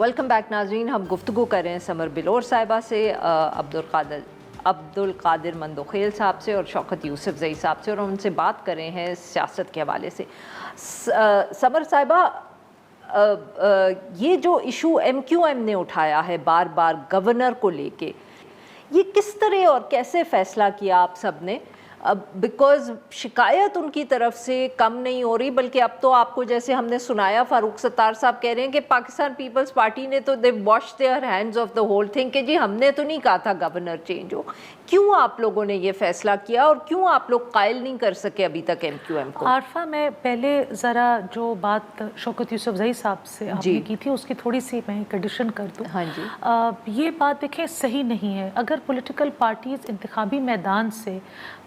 Welcome back नाज़रीन, हम गुफ्तगू कर रहे हैं समर बिलोर साहिबा से, अब्दुल कादिर मंदोखेल साहब से और शौकत यूसुफजई साहब से, और उनसे बात कर रहे हैं सियासत के हवाले से। समर साहिबा, ये जो इशू MQM ने उठाया है बार बार गवर्नर को लेके, ये किस तरह और कैसे फ़ैसला किया आप सब ने? बिकॉज़ शिकायत उनकी तरफ से कम नहीं हो रही, बल्कि अब तो आपको जैसे हमने सुनाया, फारूक सत्तार साहब कह रहे हैं कि पाकिस्तान पीपल्स पार्टी ने तो they wash their hands of the whole thing कि जी हमने तो नहीं कहा था गवर्नर चेंज हो। क्यों आप लोगों ने ये फैसला किया और क्यों आप लोग कायल नहीं कर सके अभी तक MQM को? आरफा, मैं पहले ज़रा जो बात शौकत यूसुफजई साहब से आपने की थी उसकी थोड़ी सी मैं एडिशन कर दूँ। हाँ जी। ये बात देखें सही नहीं है अगर पॉलिटिकल पार्टीज़ इंतखाबी मैदान से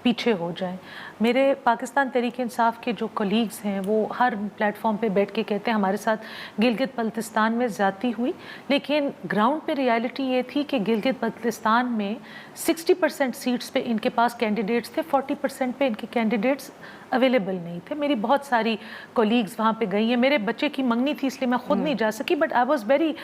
पीछे हो जाएं। मेरे पाकिस्तान तहरीक इंसाफ के जो कलीग्स हैं वो हर प्लेटफॉर्म पे बैठ के कहते हैं हमारे साथ गिलगित बल्तिस्तान में ज़्यादती हुई, लेकिन ग्राउंड पे रियलिटी ये थी कि गिलगित बल्तिस्तान में 60% सीट्स पे इनके पास कैंडिडेट्स थे, 40% पे इनके कैंडिडेट्स अवेलेबल नहीं थे। मेरी बहुत सारी कोलीग्स वहाँ पे गई हैं। मेरे बच्चे की मंगनी थी इसलिए मैं खुद नहीं जा सकी, but I was very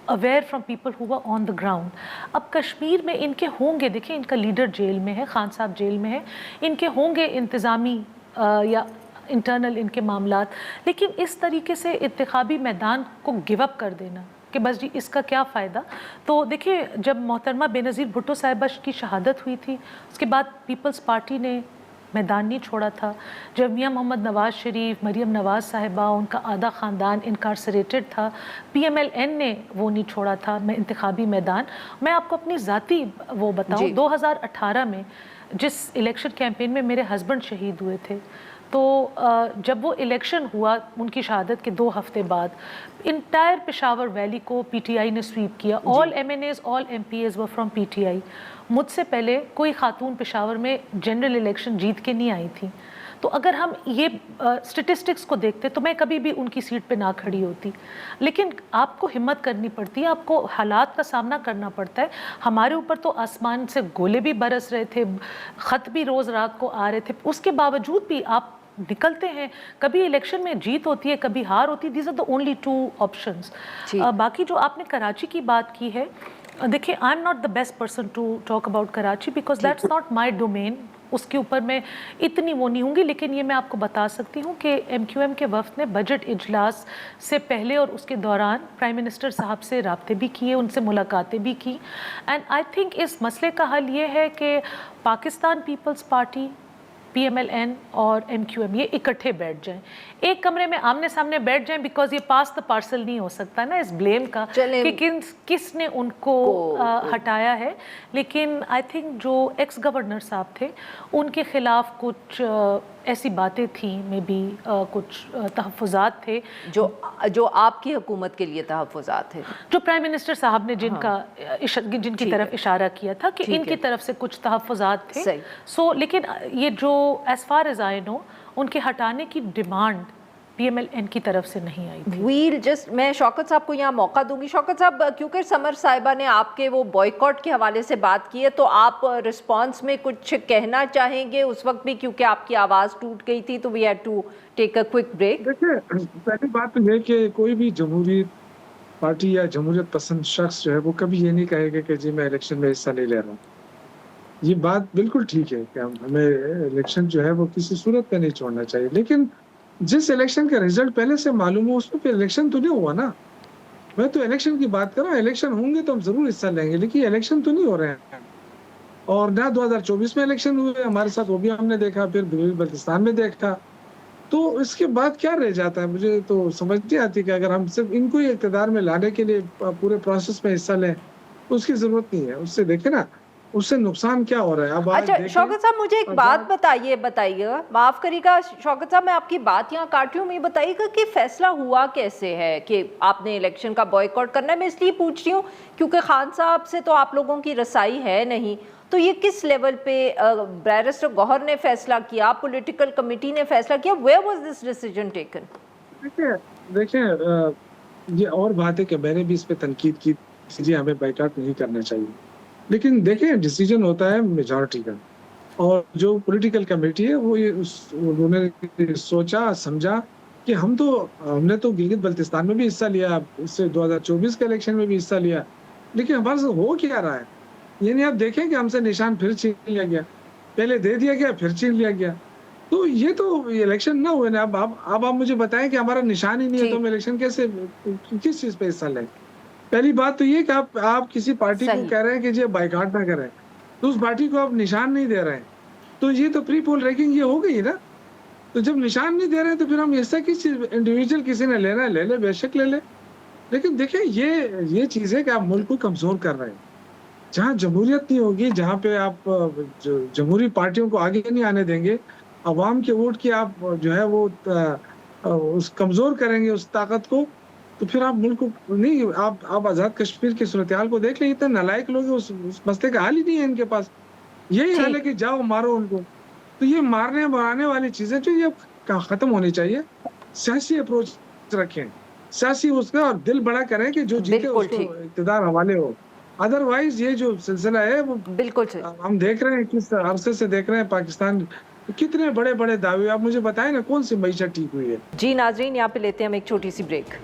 aware from people who were on the ground. अब कश्मीर में इनके होंगे, देखिए इनका लीडर जेल में है, खान साहब जेल में है, इनके होंगे इंतज़ामी या इंटरनल इनके मामलात, लेकिन इस तरीके से इंतखाबी मैदान को गिव अप कर देना कि बस जी इसका क्या फ़ायदा। तो देखिए जब मोहतरमा बेनज़ीर भुट्टो साहिबा की शहादत हुई थी उसके बाद पीपल्स पार्टी ने मैदान नहीं छोड़ा था। जब मियां मोहम्मद नवाज़ शरीफ, मरीम नवाज़ साहिबा, उनका आधा ख़ानदान इनकारसरेटेड था, PMLN ने वो नहीं छोड़ा था इंतखाबी मैदान। मैं आपको अपनी ज़ाती वो बताऊँ, 2018 में जिस इलेक्शन कैंपेन में मेरे हस्बैंड शहीद हुए थे, तो जब वो इलेक्शन हुआ उनकी शहादत के 2 हफ्ते बाद इंटायर पेशावर वैली को PTI ने स्वीप किया। All MNAs, all MPAs were from PTI। मुझसे पहले कोई खातून पेशावर में जनरल इलेक्शन जीत के नहीं आई थी। तो अगर हम ये स्टेटिस्टिक्स को देखते तो मैं कभी भी उनकी सीट पे ना खड़ी होती, लेकिन आपको हिम्मत करनी पड़ती है, आपको हालात का सामना करना पड़ता है। हमारे ऊपर तो आसमान से गोले भी बरस रहे थे, ख़त भी रोज़ रात को आ रहे थे, उसके बावजूद भी आप निकलते हैं। कभी इलेक्शन में जीत होती है, कभी हार होती है। These are the only 2 options. बाकी जो आपने कराची की बात की है, देखिए I am not the best person to talk about Karachi because that's not my domain. उसके ऊपर मैं इतनी वो नहीं होंगी, लेकिन ये मैं आपको बता सकती हूँ कि MQM के वफ़द ने बजट इजलास से पहले और उसके दौरान प्राइम मिनिस्टर साहब से राब्ते भी किए, उनसे मुलाकातें भी की। एंड आई थिंक इस मसले का हल ये है कि पाकिस्तान पीपल्स पार्टी, PMLN और MQM ये इकट्ठे बैठ जाएं, एक कमरे में आमने सामने बैठ जाएं, बिकॉज ये पास द पार्सल नहीं हो सकता ना इस ब्लेम का कि किसने उनको हटाया है। लेकिन आई थिंक जो एक्स गवर्नर साहब थे उनके खिलाफ कुछ ऐसी बातें थी, मे बी कुछ तहफ़्फ़ुज़ात थे जो आपकी हुकूमत के लिए तहफ़्फ़ुज़ात थे, जो प्राइम मिनिस्टर साहब ने जिनकी तरफ इशारा किया था कि इनकी तरफ से कुछ तहफ़्फ़ुज़ात थे। सो लेकिन ये जो as far as I know उनके हटाने की डिमांड PMLN की तरफ से नहीं आई थी। मैं शौकत साहब को यहाँ मौका दूंगी। शौकत साहब, क्योंकि समर साहिबा ने आपके वो बॉयकॉट के हवाले से बात की है, तो आप रिस्पांस में कुछ कहना चाहेंगे उस वक्त भी, क्योंकि आपकी आवाज़ टूट गई थी, तो we had to take a quick break. देखिए, पहली बात तो ये कि कोई भी जमहूरी पार्टी या जमहूरियत पसंद शख्स जो है वो कभी ये नहीं कहेगा कि जी मैं इलेक्शन में हिस्सा नहीं ले रहा हूँ। ये बात बिल्कुल ठीक है कि हमें इलेक्शन जो है वो किसी सूरत में नहीं छोड़ना चाहिए, लेकिन जिस इलेक्शन का रिजल्ट पहले से मालूम हो उसमें फिर इलेक्शन तो नहीं हुआ ना। मैं तो इलेक्शन की बात कर रहा हूँ, इलेक्शन होंगे तो हम जरूर हिस्सा लेंगे, लेकिन इलेक्शन तो नहीं हो रहे हैं। और ना 2024 में इलेक्शन हुए हमारे साथ, वो भी हमने देखा, फिर बल्तिस्तान में देखा, तो इसके बाद क्या रह जाता है? मुझे तो समझ नहीं आती कि अगर हम सिर्फ इनको ही इक़्तिदार में लाने के लिए पूरे प्रोसेस में हिस्सा लें, उसकी जरूरत नहीं है। उससे देखे ना उससे नुकसान क्या हो रहा है। अब अच्छा शौकत साहब, मुझे एक बात बताइएगा, माफ़ करिएगा शौकत साहब, मैं आपकी बात यहाँ काट रही हूँ, मैं बताइएगा कि फैसला हुआ कैसे है कि आपने इलेक्शन का बॉयकॉट करना है? मैं इसलिए पूछ रही हूँ क्योंकि खान साहब से तो आप लोगों की रसाई है नहीं, तो ये किस लेवल पे बैरिस्टर गौहर ने फैसला किया, पॉलिटिकल कमेटी ने फैसला किया, where was this decision taken? देखिए ये और बात है कि मैंने भी इस पे तनकीद की, जी हमें बाइकआउट नहीं करना चाहिए, लेकिन देखें डिसीजन होता है मेजॉरिटी का, और जो पॉलिटिकल कमेटी है वो ये उन्होंने सोचा समझा کہ हमने तो गिलगित बल्तिस्तान में भी हिस्सा लिया, इससे 2024 के इलेक्शन में भी हिस्सा लिया, लेकिन हमारे साथ हो क्या रहा है? ये नहीं आप देखें कि हमसे निशान फिर छीन लिया गया, पहले दे दिया गया फिर छीन लिया गया। तो ये तो इलेक्शन ना हुए ना। अब आप मुझे बताएं कि हमारा निशान ही नहीं है जी। तो हम इलेक्शन कैसे, किस चीज पे हिस्सा लें? पहली बात तो ये कि आप किसी पार्टी को सही। कह रहे हैं कि जी बाइकआउट ना करें, तो उस पार्टी को आप निशान नहीं दे रहे हैं, तो ये तो प्री पोल रैंकिंग ये हो गई ना। तो जब निशान नहीं दे रहे हैं तो फिर हम हिस्सा किस चीज, इंडिविजुअल किसी ने लेना है ले ले, बेशक ले ले, लेकिन देखिए ये चीज है कि आप मुल्क को कमजोर कर रहे हैं। जहाँ जमहूरियत नहीं होगी, जहाँ पे आप जमहूरी पार्टियों को आगे नहीं आने देंगे, अवाम के वोट की आप जो है वो उस कमजोर करेंगे उस ताकत को, तो फिर आप मुल्क को नहीं, आप आजाद कश्मीर की सूरत हाल को देख लें, इतने नालायक लोग हैं, उस मसले का हल ही नहीं है इनके पास। यही हाल है कि जाओ मारो उनको। तो ये मारने मराने वाली चीजें जो ये खत्म होनी चाहिए। सियासी अप्रोच रखें, सियासी उसका और दिल बड़ा करें कि जो जीते बिल्कुल उसको ठीक। इक़्तिदार हवाले हो। अदरवाइज ये जो सिलसिला है वो बिल्कुल सही। हम देख रहे हैं, किस अरसे से देख रहे हैं पाकिस्तान कितने बड़े बड़े दावे। आप मुझे बताएं ना कौन सी मईशत ठीक हुई है? जी नाजरीन, यहाँ पे लेते हैं हम एक छोटी सी ब्रेक।